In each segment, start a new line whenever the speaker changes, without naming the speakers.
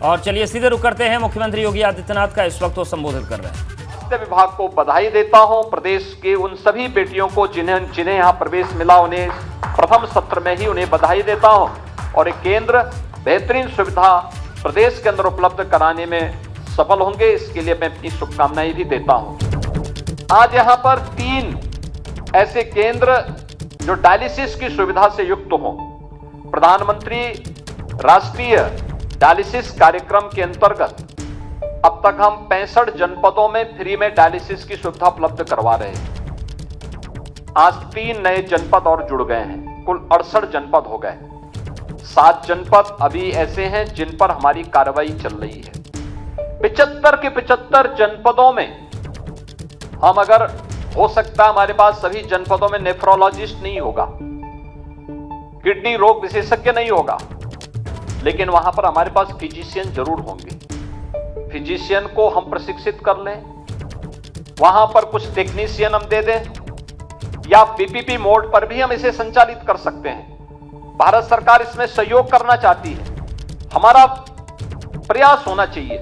और चलिए सीधे रुक करते हैं, मुख्यमंत्री योगी आदित्यनाथ का इस वक्त वो संबोधित कर रहे हैं।
स्वास्थ्य विभाग को बधाई देता हूं। प्रदेश के उन सभी बेटियों को जिन्हें यहां प्रवेश मिला, उन्हें प्रथम सत्र में ही उन्हें बधाई देता हूं। और एक केंद्र बेहतरीन सुविधा प्रदेश के अंदर उपलब्ध कराने में सफल होंगे, इसके लिए मैं अपनी शुभकामनाएं भी देता हूं। आज यहां पर 3 ऐसे केंद्र जो डायलिसिस की सुविधा से युक्त हों। प्रधानमंत्री राष्ट्रीय डायलिसिस कार्यक्रम के अंतर्गत अब तक हम 65 जनपदों में फ्री में डायलिसिस की सुविधा उपलब्ध करवा रहे हैं। आज 3 नए जनपद और जुड़ गए हैं, कुल 68 जनपद हो गए। 7 जनपद अभी ऐसे हैं जिन पर हमारी कार्रवाई चल रही है। 75 के 75 जनपदों में हम, अगर हो सकता है हमारे पास सभी जनपदों में नेफ्रोलॉजिस्ट नहीं होगा, किडनी रोग विशेषज्ञ नहीं होगा, लेकिन वहां पर हमारे पास फिजिशियन जरूर होंगे। फिजिशियन को हम प्रशिक्षित कर लें, वहां पर कुछ टेक्नीशियन हम दे दें, या पीपीपी मोड पर भी हम इसे संचालित कर सकते हैं। भारत सरकार इसमें सहयोग करना चाहती है। हमारा प्रयास होना चाहिए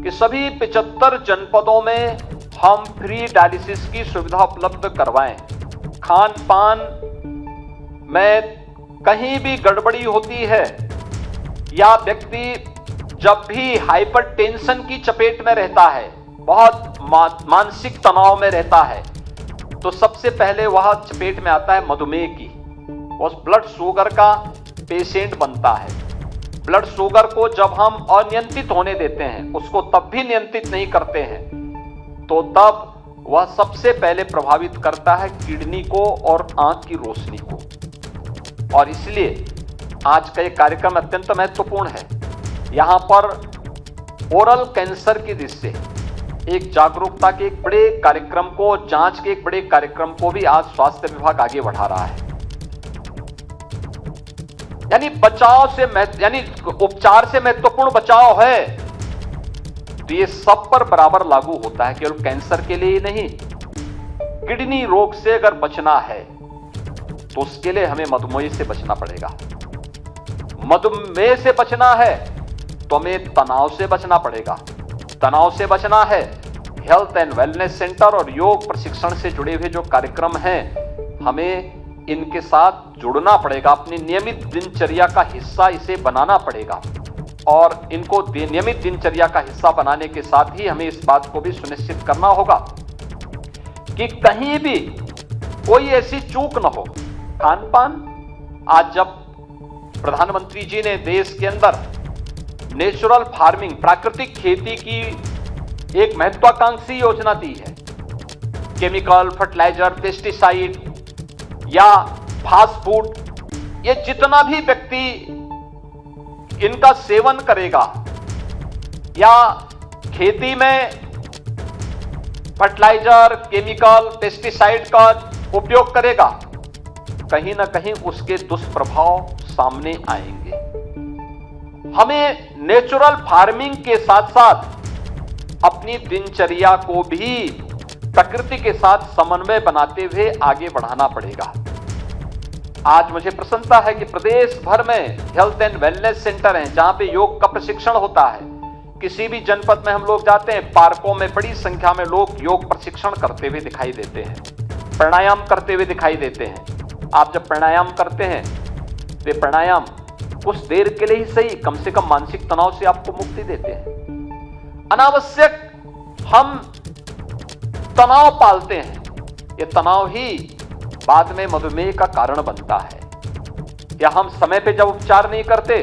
कि सभी 75 जनपदों में हम फ्री डायलिसिस की सुविधा उपलब्ध करवाएं। खान पान में कहीं भी गड़बड़ी होती है या व्यक्ति जब भी हाइपरटेंशन की चपेट में रहता है, बहुत मानसिक तनाव में रहता है, तो सबसे पहले वह चपेट में आता है मधुमेह की। उस ब्लड शुगर का पेशेंट बनता है। ब्लड शुगर को जब हम अनियंत्रित होने देते हैं, उसको तब भी नियंत्रित नहीं करते हैं, तो तब वह सबसे पहले प्रभावित करता है किडनी को और आंख की रोशनी को। और इसलिए आज का यह कार्यक्रम अत्यंत महत्वपूर्ण है। यहां पर ओरल कैंसर की दृष्टि से एक जागरूकता के एक बड़े कार्यक्रम को, जांच के एक बड़े कार्यक्रम को भी आज स्वास्थ्य विभाग आगे बढ़ा रहा है। यानी बचाव से यानी उपचार से महत्वपूर्ण बचाव है, तो ये सब पर बराबर लागू होता है, केवल कैंसर के लिए ही नहीं। किडनी रोग से अगर बचना है तो उसके लिए हमें मधुमेह से बचना पड़ेगा। मधुमेह से बचना है तो हमें तनाव से बचना पड़ेगा। तनाव से बचना है, हेल्थ एंड वेलनेस सेंटर और योग प्रशिक्षण से जुड़े हुए जो कार्यक्रम हैं, हमें इनके साथ जुड़ना पड़ेगा। अपनी नियमित दिनचर्या का हिस्सा इसे बनाना पड़ेगा। और इनको नियमित दिनचर्या का हिस्सा बनाने के साथ ही हमें इस बात को भी सुनिश्चित करना होगा कि कहीं भी कोई ऐसी चूक न हो। खान पान, आज जब प्रधानमंत्री जी ने देश के अंदर नेचुरल फार्मिंग, प्राकृतिक खेती की एक महत्वाकांक्षी योजना दी है, केमिकल, फर्टिलाइजर, पेस्टिसाइड या फास्ट फूड, ये जितना भी व्यक्ति इनका सेवन करेगा या खेती में फर्टिलाइजर, केमिकल, पेस्टिसाइड का उपयोग करेगा, कहीं ना कहीं उसके दुष्प्रभाव सामने आएंगे। हमें नेचुरल फार्मिंग के साथ साथ अपनी दिनचर्या को भी प्रकृति के साथ समन्वय बनाते हुए आगे बढ़ाना पड़ेगा। आज मुझे प्रसन्नता है कि प्रदेश भर में हेल्थ एंड वेलनेस सेंटर हैं जहां पे योग का प्रशिक्षण होता है। किसी भी जनपद में हम लोग जाते हैं, पार्कों में बड़ी संख्या में लोग योग प्रशिक्षण करते हुए दिखाई देते हैं, प्राणायाम करते हुए दिखाई देते हैं। आप जब प्राणायाम करते हैं, वे प्राणायाम कुछ देर के लिए ही सही, कम से कम मानसिक तनाव से आपको मुक्ति देते हैं। अनावश्यक हम तनाव पालते हैं, ये तनाव ही बाद में मधुमेह का कारण बनता है। या हम समय पे जब उपचार नहीं करते,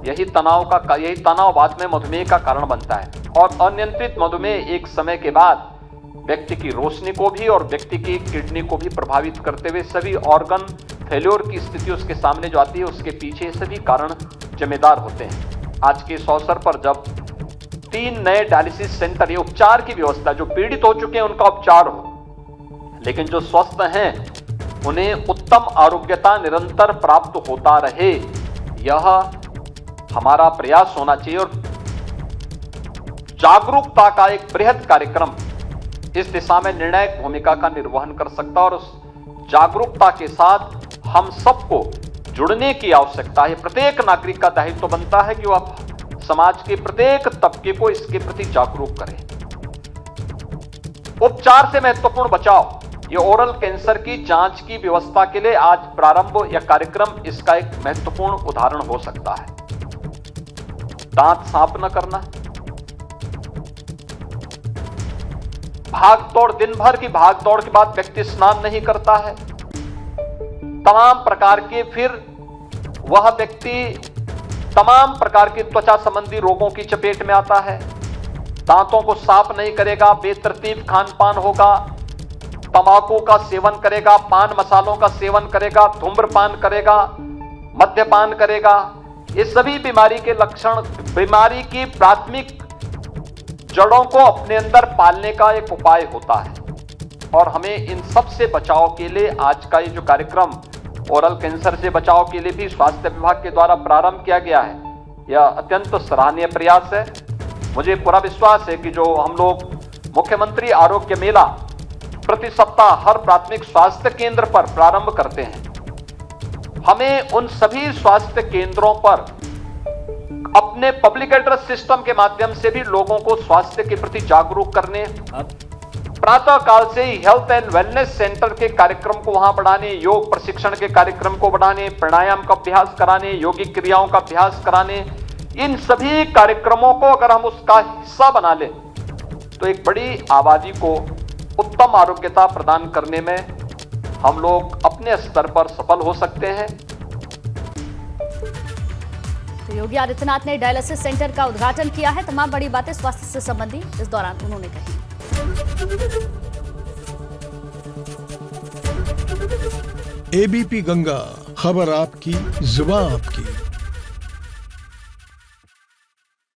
यही तनाव बाद में मधुमेह का कारण बनता है। और अनियंत्रित मधुमेह एक समय के बाद व्यक्ति की रोशनी को भी और व्यक्ति की किडनी को भी प्रभावित करते हुए सभी ऑर्गन फेल्योर की स्थिति उसके सामने जो आती है, उसके पीछे सभी कारण जिम्मेदार होते हैं। आज के इस अवसर पर जब 3 नए डायलिसिस सेंटर, ये उपचार की व्यवस्था, जो पीड़ित हो चुके हैं उनका उपचार हो, लेकिन जो स्वस्थ हैं उन्हें उत्तम आरोग्यता निरंतर प्राप्त होता रहे, यह हमारा प्रयास होना चाहिए। और जागरूकता का एक बृहद कार्यक्रम इस दिशा में निर्णायक भूमिका का निर्वहन कर सकता है। और उस जागरूकता के साथ हम सबको जुड़ने की आवश्यकता है। प्रत्येक नागरिक का दायित्व बनता है कि वह समाज के प्रत्येक तबके को इसके प्रति जागरूक करें। उपचार से महत्वपूर्ण बचाव, ये ओरल कैंसर की जांच की व्यवस्था के लिए आज प्रारंभ या कार्यक्रम इसका एक महत्वपूर्ण उदाहरण हो सकता है। दांत साफ न करना, भागदौड़, दिन भर की भागदौड़ के बाद व्यक्ति स्नान नहीं करता है, तमाम प्रकार के, फिर वह व्यक्ति तमाम प्रकार की त्वचा संबंधी रोगों की चपेट में आता है। दांतों को साफ नहीं करेगा, बेतरतीब खान पान होगा, तंबाकू का सेवन करेगा, पान मसालों का सेवन करेगा, धूम्रपान करेगा, मद्यपान करेगा। ये सभी बीमारी के लक्षण, बीमारी की प्राथमिक जड़ों को अपने अंदर पालने का एक उपाय होता है। और हमें इन सब से बचाव के लिए आज का ये जो कार्यक्रम ओरल कैंसर से बचाव के लिए भी स्वास्थ्य विभाग के द्वारा प्रारंभ किया गया है, यह अत्यंत सराहनीय प्रयास है। मुझे पूरा विश्वास है कि जो हम लोग मुख्यमंत्री आरोग्य मेला प्रति सप्ताह हर प्राथमिक स्वास्थ्य केंद्र पर प्रारंभ करते हैं, हमें उन सभी स्वास्थ्य केंद्रों पर अपने पब्लिक एड्रेस सिस्टम के माध्यम से भी लोगों को स्वास्थ्य के प्रति जागरूक करने, प्रातः काल से ही हेल्थ एंड वेलनेस सेंटर के कार्यक्रम को वहां बढ़ाने, योग प्रशिक्षण के कार्यक्रम को बढ़ाने, प्राणायाम का अभ्यास कराने, योगिक क्रियाओं का अभ्यास कराने, इन सभी कार्यक्रमों को अगर हम उसका हिस्सा बना लें तो एक बड़ी आबादी को उत्तम आरोग्यता प्रदान करने में हम लोग अपने स्तर पर सफल हो सकते हैं।
तो योगी आदित्यनाथ ने डायलिसिस सेंटर का उद्घाटन किया है। तमाम बड़ी बातें स्वास्थ्य से संबंधी इस दौरान उन्होंने कही।
एबीपी गंगा, खबर आपकी, जुबान आपकी।